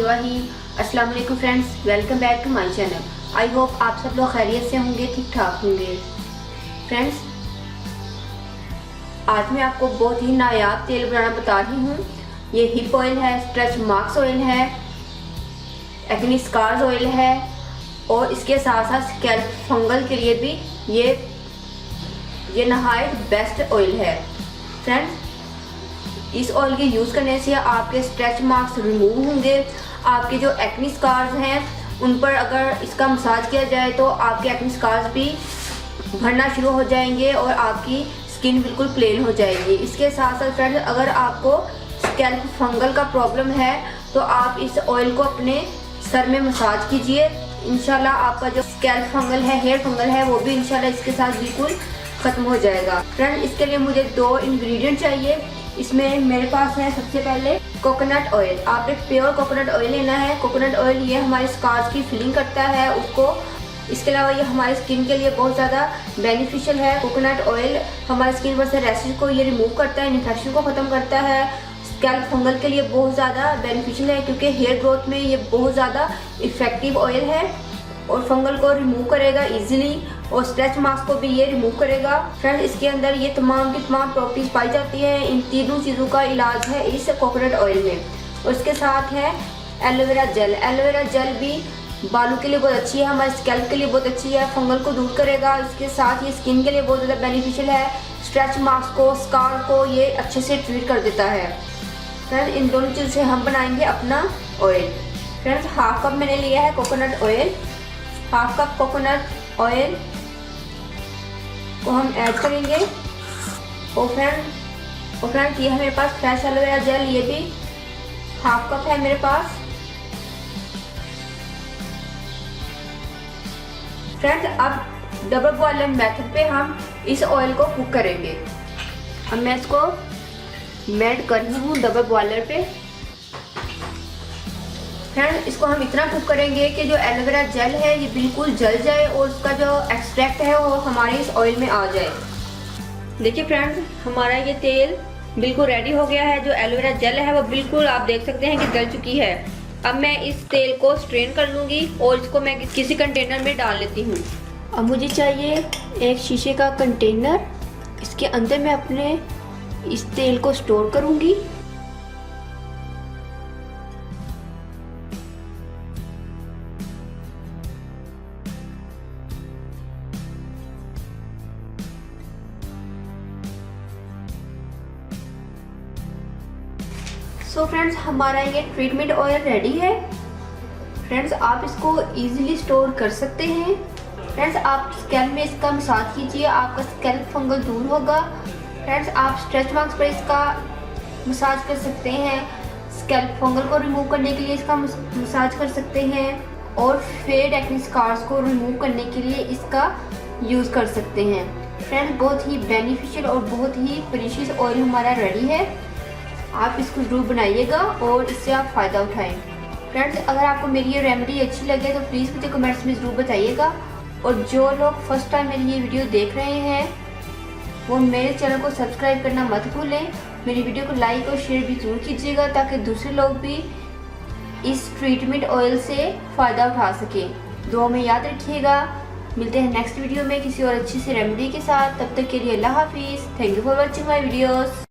अस्सलाम वालेकुम friends, welcome back to my channel. I hope आप सब लोग खैरियत से होंगे, ठीक ठाक होंगे। फ्रेंड्स, आज मैं आपको बहुत ही नायाब तेल बनाना बता रही हूँ। ये हिप ऑयल है, स्ट्रेच मार्क्स ऑयल है, एक्ने स्कार्स ऑयल है और इसके साथ साथ स्कैल्प फंगल के लिए भी ये नहायत बेस्ट ऑयल है। फ्रेंड्स, इस ऑयल के यूज़ करने से आपके स्ट्रेच मार्क्स रिमूव होंगे। आपके जो एक्ने स्कार्स हैं उन पर अगर इसका मसाज किया जाए तो आपके एक्ने स्कार्स भी भरना शुरू हो जाएंगे और आपकी स्किन बिल्कुल प्लेन हो जाएगी। इसके साथ साथ फ्रेंड्स, अगर आपको स्कैल्प फंगल का प्रॉब्लम है तो आप इस ऑयल को अपने सर में मसाज कीजिए। इंशाल्लाह आपका जो स्कैल्प फंगल है, हेयर फंगल है, वो भी इंशाल्लाह इसके साथ बिल्कुल ख़त्म हो जाएगा। फ्रेंड्स, इसके लिए मुझे 2 इंग्रेडिएंट चाहिए। इसमें मेरे पास है सबसे पहले कोकोनट ऑयल। आपने प्योर कोकोनट ऑयल लेना है। कोकोनट ऑयल ये हमारे स्कार्स की फिलिंग करता है उसको। इसके अलावा ये हमारे स्किन के लिए बहुत ज़्यादा बेनिफिशियल है। कोकोनट ऑयल हमारे स्किन पर से रैशेज को ये रिमूव करता है, इन्फेक्शन को ख़त्म करता है। स्कैल्प फंगल के लिए बहुत ज़्यादा बेनिफिशियल है क्योंकि हेयर ग्रोथ में ये बहुत ज़्यादा इफ़ेक्टिव ऑयल है और फंगल को रिमूव करेगा इजीली और स्ट्रेच मार्क्स को भी ये रिमूव करेगा। फ्रेंड्स, इसके अंदर ये तमाम की तमाम प्रॉपर्टीज पाई जाती है। इन तीनों चीज़ों का इलाज है इस कोकोनट ऑयल में। और इसके साथ है एलोवेरा जेल। एलोवेरा जेल भी बालों के लिए बहुत अच्छी है, हमारे स्कैल्प के लिए बहुत अच्छी है, फंगल को दूर करेगा। इसके साथ ये स्किन के लिए बहुत ज़्यादा बेनिफिशियल है। स्ट्रेच मार्क्स को, स्कार को ये अच्छे से ट्रीट कर देता है। फ्रेंड्स, इन दोनों चीज़ से हम बनाएंगे अपना ऑयल। फ्रेंड्स, हाफ कप मैंने लिया है coconut oil. Half cup coconut oil को हम ऐड करेंगे। और फ्रेंड्स, ये है मेरे पास फ्रेश एलोवेरा जेल, ये भी हाफ कप है मेरे पास। फ्रेंड्स, अब डबल बॉयलर मेथड पे हम इस ऑयल को कुक करेंगे। अब मैं इसको मेल्ट कर रही हूँ डबल बॉयलर पे। फ्रेंड्स, इसको हम इतना कुक करेंगे कि जो एलोवेरा जेल है ये बिल्कुल जल जाए और उसका जो एक्सट्रैक्ट है वो हमारे इस ऑयल में आ जाए। देखिए फ्रेंड्स, हमारा ये तेल बिल्कुल रेडी हो गया है। जो एलोवेरा जेल है वो बिल्कुल आप देख सकते हैं कि जल चुकी है। अब मैं इस तेल को स्ट्रेन कर लूँगी और इसको मैं किसी कंटेनर में डाल लेती हूँ। अब मुझे चाहिए एक शीशे का कंटेनर। इसके अंदर मैं अपने इस तेल को स्टोर करूँगी। सो फ्रेंड्स, हमारा ये ट्रीटमेंट ऑयल रेडी है। फ्रेंड्स, आप इसको इजीली स्टोर कर सकते हैं। फ्रेंड्स, आप स्कैल्प में इसका मसाज कीजिए, आपका स्कैल्प फंगल दूर होगा। फ्रेंड्स, आप स्ट्रेच मार्क्स पर इसका मसाज कर सकते हैं। स्कैल्प फंगल को रिमूव करने के लिए इसका मसाज कर सकते हैं और फेड एक्ने स्कार्स को रिमूव करने के लिए इसका यूज़ कर सकते हैं। फ्रेंड्स, बहुत ही बेनिफिशियल और बहुत ही प्रीशियस ऑयल हमारा रेडी है। आप इसको ज़रूर बनाइएगा और इससे आप फ़ायदा उठाएं। फ्रेंड्स, अगर आपको मेरी ये रेमेडी अच्छी लगे तो प्लीज़ मुझे कमेंट्स में ज़रूर बताइएगा। और जो लोग फर्स्ट टाइम मेरी ये वीडियो देख रहे हैं वो मेरे चैनल को सब्सक्राइब करना मत भूलें। मेरी वीडियो को लाइक और शेयर भी ज़रूर कीजिएगा ताकि दूसरे लोग भी इस ट्रीटमेंट ऑयल से फ़ायदा उठा सकें। दुआ में याद रखिएगा। मिलते हैं नेक्स्ट वीडियो में किसी और अच्छी सी रेमेडी के साथ। तब तक के लिए अल्लाह हाफिज़। Thank you for watching my videos.